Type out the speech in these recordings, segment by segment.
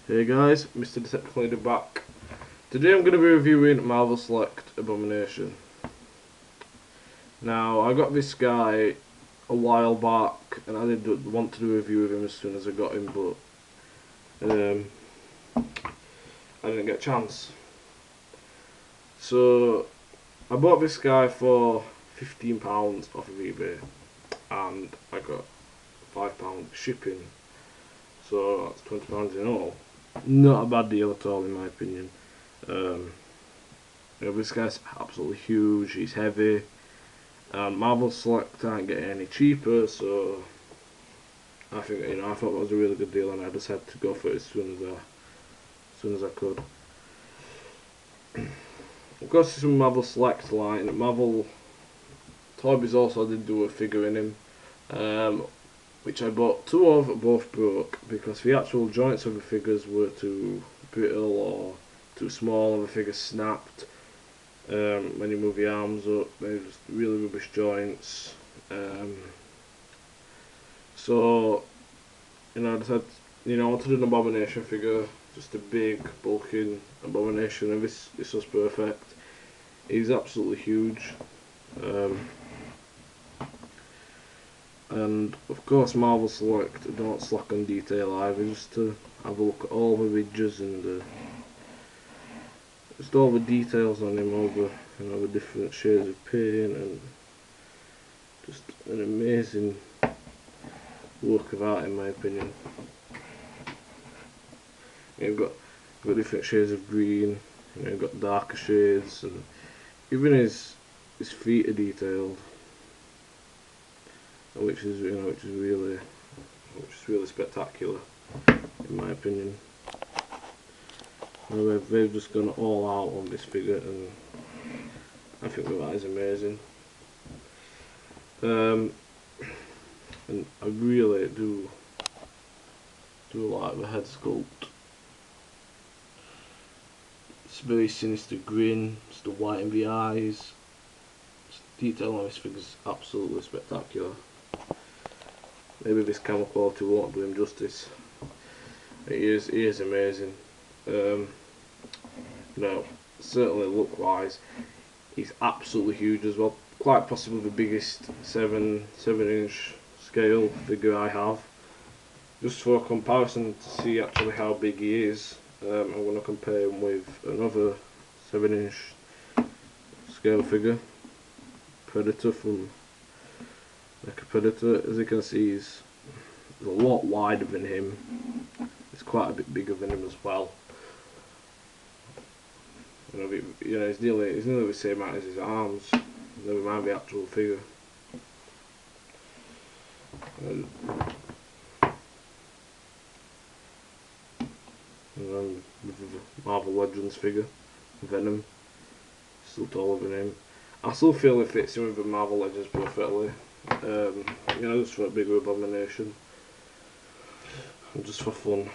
Hey guys, Mr. Decepticon back. Today I'm going to be reviewing Marvel Select Abomination. Now, I got this guy a while back and I did want to do a review of him as soon as I got him, but I didn't get a chance. So, I bought this guy for £15 off of eBay and I got £5 shipping. So, that's £20 in all. Not a bad deal at all in my opinion. This guy's absolutely huge, he's heavy, and Marvel Select aren't getting any cheaper, so I think I thought that was a really good deal, and I just had to go for it as soon as I could. Of course, it's from Marvel Select line. Marvel Toys also did do a figure in him, which I bought two of, both broke because the actual joints of the figures were too brittle or too small, and the figure snapped. When you move your arms up, they're just really rubbish joints. So, I just had, I wanted an Abomination figure, just a big, bulking Abomination, and this was perfect. He's absolutely huge. And of course, Marvel Select don't slack on detail either, just to have a look at all the ridges and just all the details on him, over the different shades of paint, and just an amazing work of art in my opinion. You've got different shades of green, you've got darker shades, and even his feet are detailed, which is really spectacular in my opinion. They've just gone all out on this figure, and I think that is amazing. And I really do like the head sculpt. It's a very sinister grin, it's the white in the eyes. Detail on this figure is absolutely spectacular. Maybe this camera quality won't do him justice. He is amazing. Certainly look wise, he's absolutely huge as well. Quite possibly the biggest 7-inch scale figure I have. Just for comparison, to see actually how big he is, I'm going to compare him with another 7-inch scale figure, Predator from Predator. As you can see, he's a lot wider than him. It's quite a bit bigger than him as well. He's nearly the same height as his arms. Never mind the actual figure. And then with the Marvel Legends figure, Venom, still taller than him. I still feel it fits in with the Marvel Legends perfectly. Just for a bigger Abomination, and just for fun.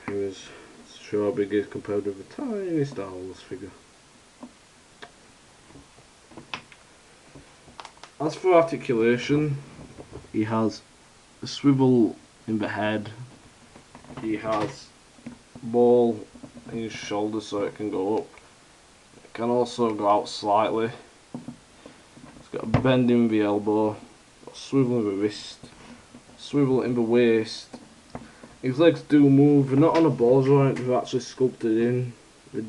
He was to show how big he is compared with the tiny Star Wars figure. As for articulation, he has a swivel in the head. He has ball in his shoulder so it can go up. It can also go out slightly. It's got a bend in the elbow, a swivel in the wrist, swivel in the waist. His legs do move. They're not on a ball joint. They're actually sculpted in with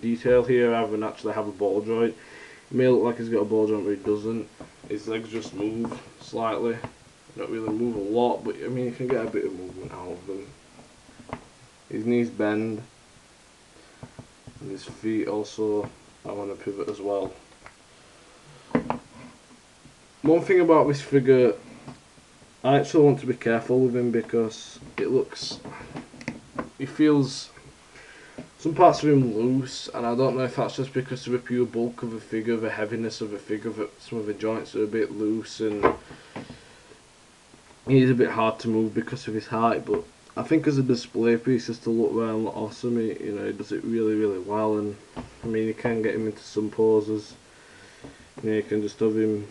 detail here, rather than actually have a ball joint. It may look like he's got a ball joint, but he doesn't. His legs just move slightly. Not really move a lot, but I mean you can get a bit of movement out of them. His knees bend, and his feet also are on a pivot as well. One thing about this figure, I actually want to be careful with him because he feels some parts of him loose, and I don't know if that's just because of the pure bulk of the figure, the heaviness of the figure, that some of the joints are a bit loose and he's a bit hard to move because of his height. But I think as a display piece, just to look well and look awesome, he does it really well. And I mean, you can get him into some poses. You can just have him,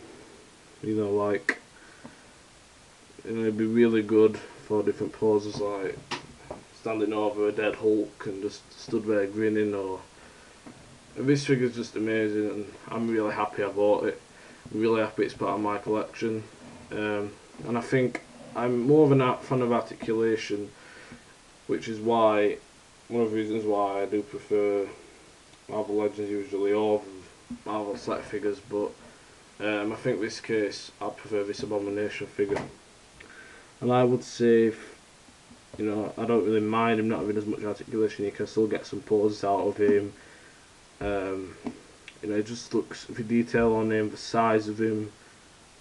it'd be really good for different poses, like standing over a dead Hulk and just stood there grinning. Or this figure's just amazing, and I'm really happy I bought it. I'm really happy it's part of my collection, and I think I'm more of a fan of articulation, which is why one of the reasons why I do prefer Marvel Legends usually over Marvel set figures. But I think in this case I prefer this Abomination figure, and I would say I don't really mind him not having as much articulation. You can still get some poses out of him. It just looks, the detail on him, the size of him,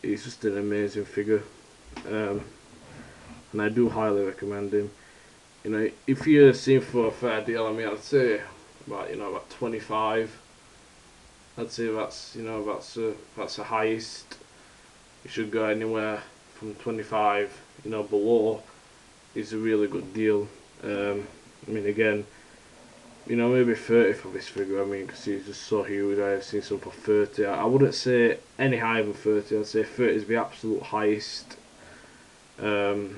he's just an amazing figure, and I do highly recommend him. If you're seeing for a fair deal, I'd say about 25. I'd say that's that's the highest. You should go anywhere from 25. Below is a really good deal. Again, maybe 30 for this figure. Because he's just so huge. I've seen some for 30. I wouldn't say any higher than 30. I'd say 30 is the absolute highest. Even